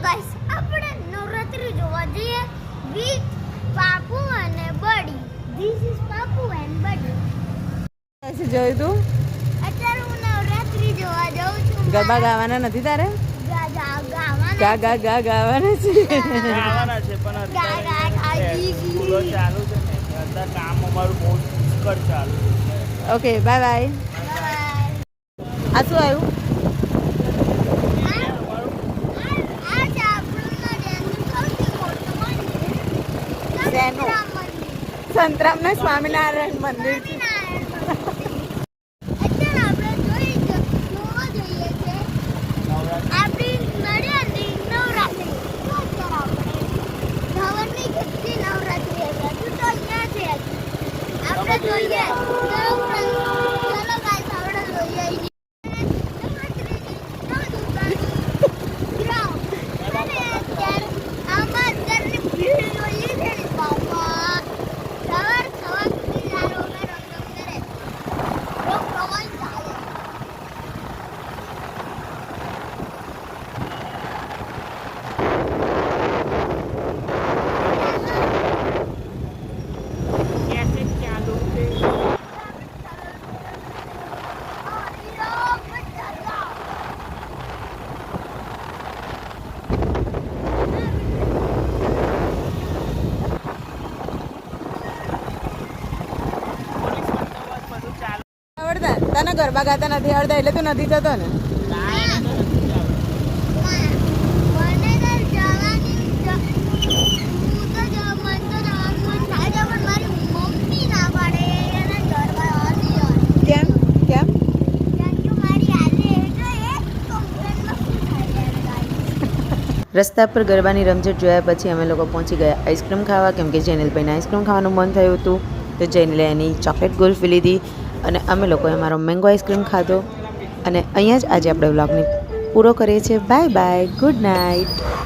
Guys આપણે નવરાત્રી જોવા જઈએ વિથ પાપુ અને બડી. ધીસ ઇઝ પાપુ એન્ડ બડી. શું જોયું તું? અત્યારે હું નવરાત્રી જોવા જાઉં છું. ગરબા ગાવાના નથી તારે? ગાવાના ગાવાના છે. ગાવાના છે પણ અત્યારે સ્કૂલો ચાલુ છે ને અત્યારે કામ અમારું બહુ પુષ્કળ ચાલુ છે. Okay bye bye. આ શું આવ્યું? શેનું? સંતરામના સ્વામિનારાયણ મંદિર છે. તને ગરબા ગાતા નથી આવડતા એટલે તું નથી જતો ને? કેમ કેમ? રસ્તા પર ગરબાની રમઝટ જોયા પછી અમે લોકો પહોંચી ગયા આઈસ્ક્રીમ ખાવા, કેમ કે જેનિલભાઈને આઈસ્ક્રીમ ખાવાનું મન થયું હતું. તો જેનિલે એની ચોકલેટ ગુલ્ફી લીધી અને અમે લોકોએ અમારો મેંગો આઈસ્ક્રીમ ખાધો. અને અહીંયા જ આજે આપણે વ્લોગને પૂરો કરીએ છીએ. Bye bye, good night.